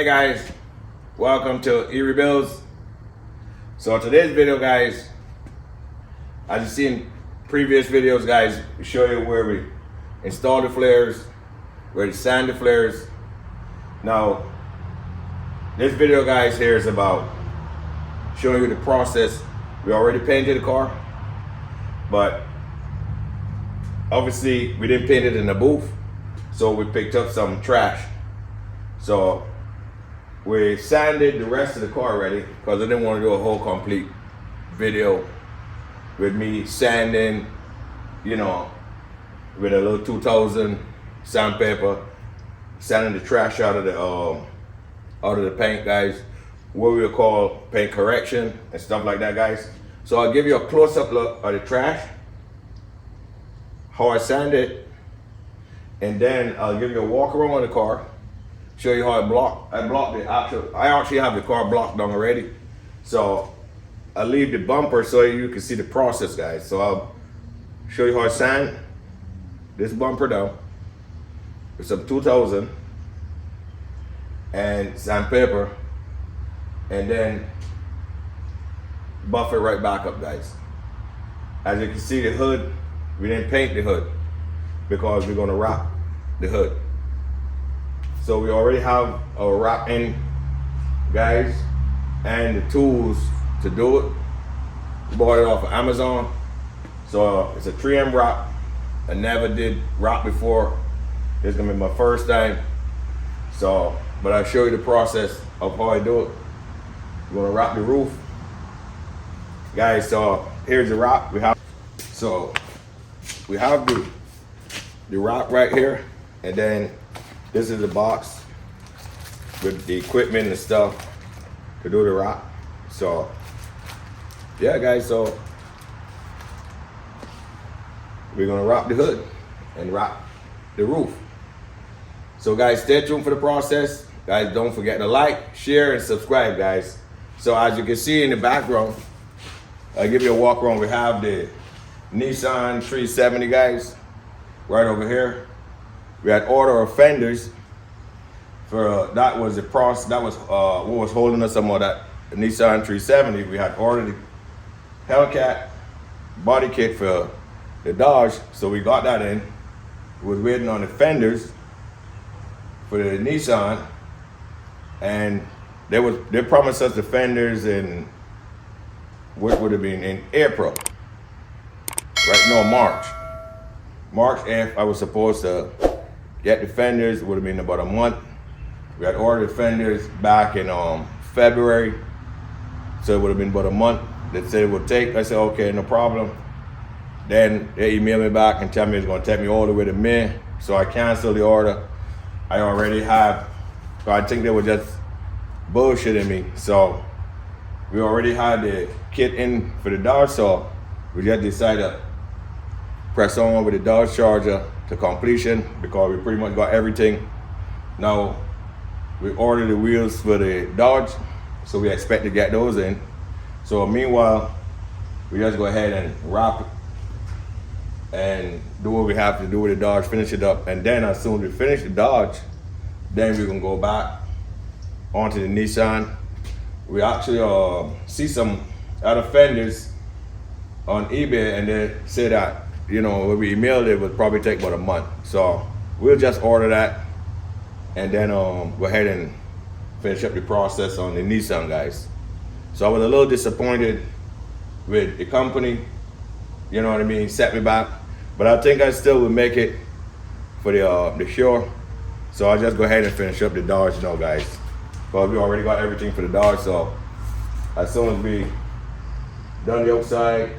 Hey guys, welcome to E-Rebuilds. So today's video, guys, as you've seen previous videos, guys, we show you where we install the flares, where we sand the flares. Now, this video, guys, here is about showing you the process. We already painted the car, but obviously we didn't paint it in the booth, so we picked up some trash. So we sanded the rest of the car already because I didn't want to do a whole complete video with me sanding, you know, with a little 2000 sandpaper, sanding the trash out of the paint, guys. What we would call paint correction and stuff like that, guys. So I'll give you a close-up look of the trash, how I sand it, and then I'll give you a walk around on the car. Show you how I actually have the car blocked down already. So I'll leave the bumper so you can see the process, guys. So I'll show you how I sand this bumper down with some 2000 and sandpaper, and then buff it right back up, guys. As you can see, the hood, we didn't paint the hood because we're gonna wrap the hood. So we already have a wrap in, guys, and the tools to do it. We bought it off of Amazon. So it's a 3M wrap. I never did wrap before. This is gonna be my first time. So, but I'll show you the process of how I do it. We're gonna wrap the roof. Guys, so here's the wrap. We have the wrap right here, and then this is the box with the equipment and stuff to do the wrap. So yeah, guys, so we're gonna wrap the hood and wrap the roof. So guys, stay tuned for the process. Guys, don't forget to like, share, and subscribe, guys. So as you can see in the background, I'll give you a walk around. We have the Nissan 370, guys, right over here. We had order of fenders for that was the process. That was what was holding us some of that Nissan 370. We had ordered the Hellcat body kit for the Dodge, so we got that in. We was waiting on the fenders for the Nissan, and they promised us the fenders in what would have been in April. Right now, March 8th, I was supposed to get the fenders. It would have been about a month. We had ordered fenders back in February, so it would have been about a month. They said it would take. I said, okay, no problem. Then they emailed me back and tell me it's gonna take me all the way to May, so I canceled the order. I already have, so I think they were just bullshitting me. So we already had the kit in for the Dodge, so we just decided to press on with the Dodge Charger to completion because we pretty much got everything. Now we ordered the wheels for the Dodge, so we expect to get those in. So meanwhile, we just go ahead and wrap it and do what we have to do with the Dodge, finish it up, and then as soon as we finish the Dodge, then we can go back onto the Nissan. We actually see some other fenders on eBay, and they say that, you know, when we emailed it would probably take about a month. So we'll just order that and then go ahead and finish up the process on the Nissan, guys. So I was a little disappointed with the company, you know what I mean, set me back. But I think I still will make it for the show. So I'll just go ahead and finish up the Dodge now, guys. Because we already got everything for the Dodge, so as soon as we done the outside,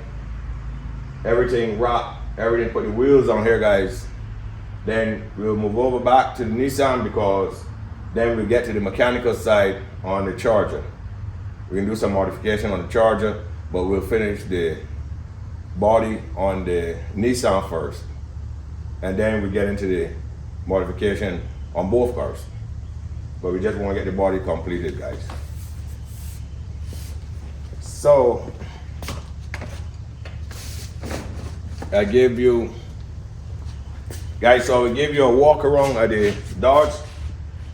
everything wrapped, everything, put the wheels on here, guys, then we'll move over back to the Nissan because then we get to the mechanical side on the Charger. We can do some modification on the Charger, but we'll finish the body on the Nissan first, and then we get into the modification on both cars. But we just want to get the body completed, guys. So I give you guys, so I will give you a walk around of the Dodge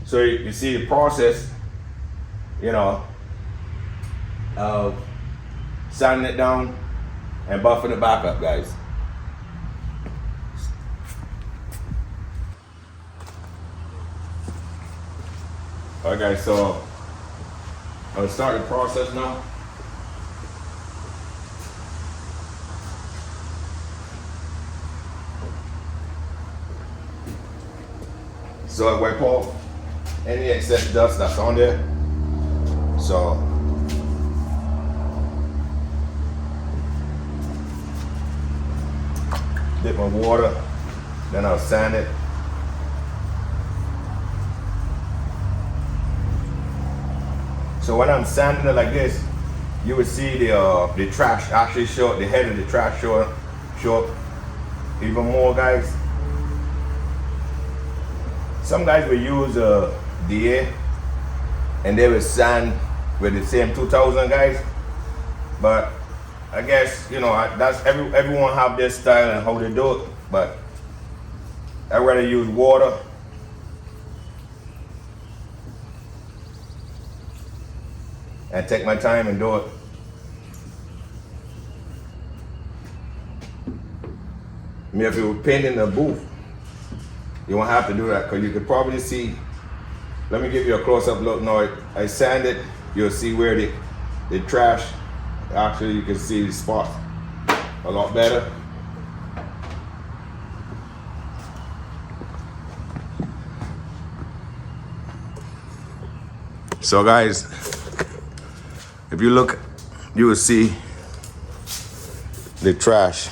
so you see the process you know, of sanding it down and buffing it back up, guys. Alright guys, so I'll start the process now. So I wipe off any excess dust that's on there. So dip my water, then I'll sand it. So when I'm sanding it like this, you will see the trash actually show up, the head of the trash show up even more, guys. Some guys will use DA and they will sand with the same 2000, guys. But I guess, you know, that's everyone have their style and how they do it. But I'd rather use water. And take my time and do it. I mean, if you were painting a booth, you won't have to do that because you could probably see. Let me give you a close-up look now. I sand it. You'll see where the trash. Actually, you can see the spot a lot better. So, guys, if you look, you will see the trash.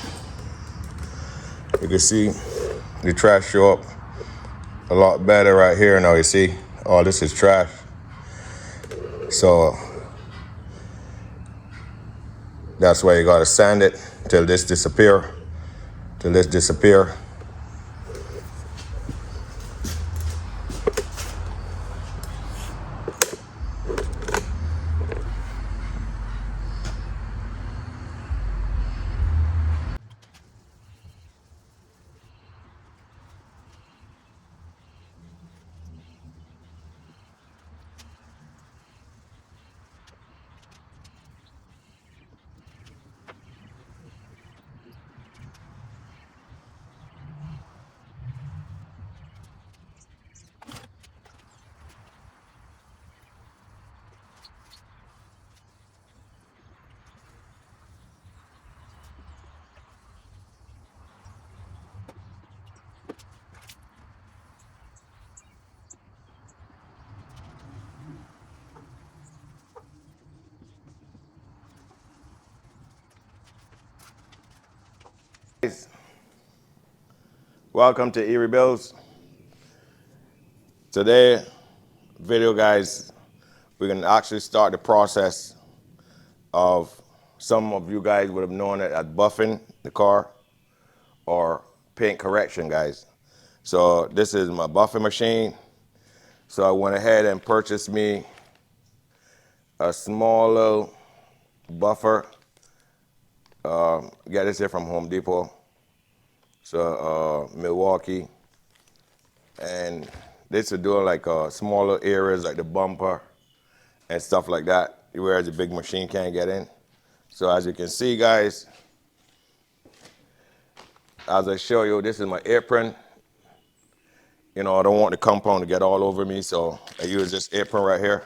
You can see the trash show up a lot better right here now. You see, oh, this is trash. So that's why you gotta sand it till this disappear. Welcome to Erie Bills. Today video, guys, we're gonna actually start the process of, some of you guys would have known it as buffing the car or paint correction, guys. So this is my buffing machine. So I went ahead and purchased me a small little buffer. Got this here from Home Depot. So Milwaukee, and this will do like smaller areas like the bumper and stuff like that, where the big machine can't get in. So as you can see, guys, as I show you, this is my apron. You know, I don't want the compound to get all over me, so I use this apron right here.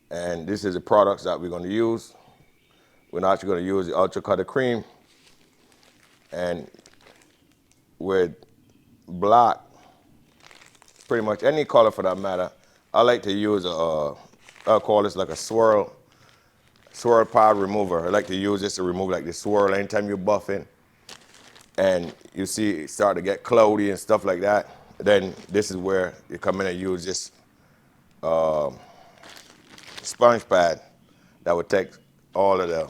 And this is the products that we're going to use. We're actually going to use the Ultra Cutter Cream. And with black, pretty much any color for that matter, I like to use I'll call this like a swirl pad remover. I like to use this to remove like the swirl anytime you're buffing and you see it start to get cloudy and stuff like that. Then this is where you come in and use this sponge pad that would take all of the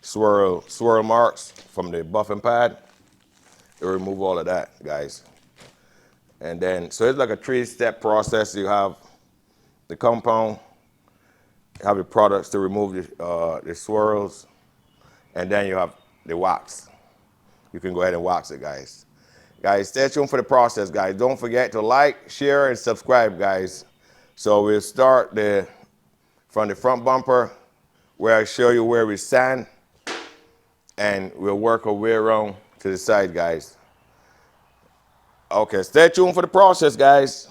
swirl marks from the buffing pad. To remove all of that, guys. And then, so it's like a 3-step process. You have the compound, you have the products to remove the swirls, and then you have the wax. You can go ahead and wax it, guys. Guys, stay tuned for the process, guys. Don't forget to like, share, and subscribe, guys. So we'll start the from the front bumper, where I show you where we stand, and we'll work our way around to the side, guys. Okay, stay tuned for the process, guys.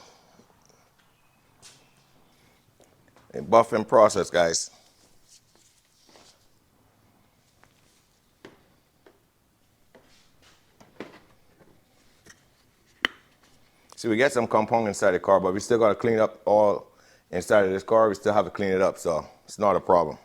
The buffing process, guys. See, we get some compound inside the car, but we still got to clean up all inside of this car. We still have to clean it up, so it's not a problem.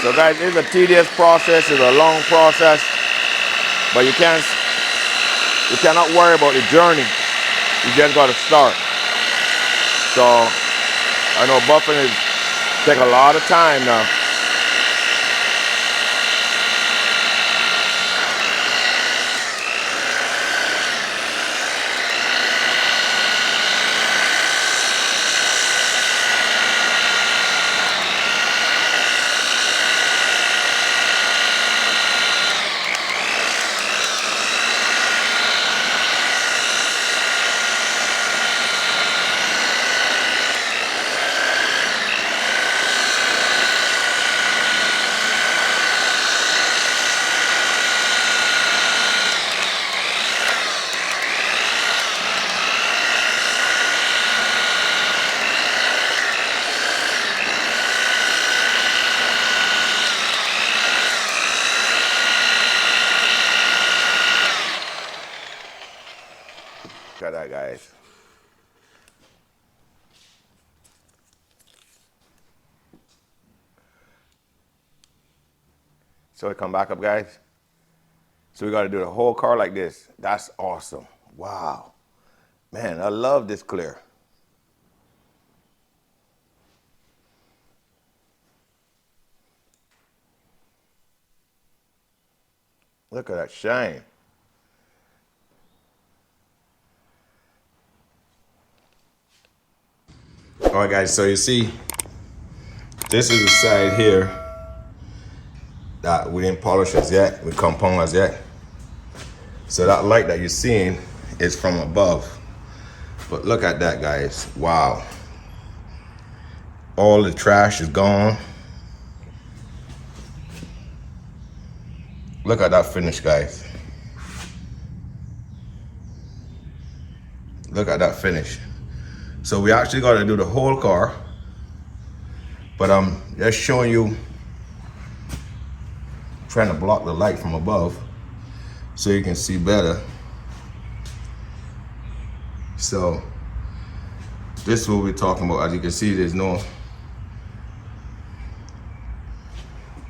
So guys, it's a tedious process, it's a long process, but you cannot worry about the journey. You just got to start. So I know buffing is take a lot of time now. Look at that, guys. So we come back up, guys. So we got to do the whole car like this. That's awesome. Wow. Man, I love this clear. Look at that shine. All right, guys, so you see, this is the side here that we didn't polish as yet, we compound as yet. So that light that you're seeing is from above. But look at that, guys. Wow. All the trash is gone. Look at that finish, guys. Look at that finish. So we actually got to do the whole car, but I'm just showing you, trying to block the light from above so you can see better. So this is what we're talking about. As you can see, there's no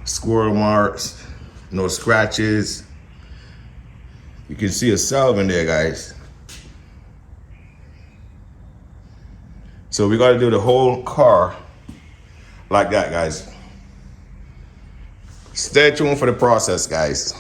squirrel marks, no scratches. You can see a salve in there, guys. So we got to do the whole car like that, guys. Stay tuned for the process, guys.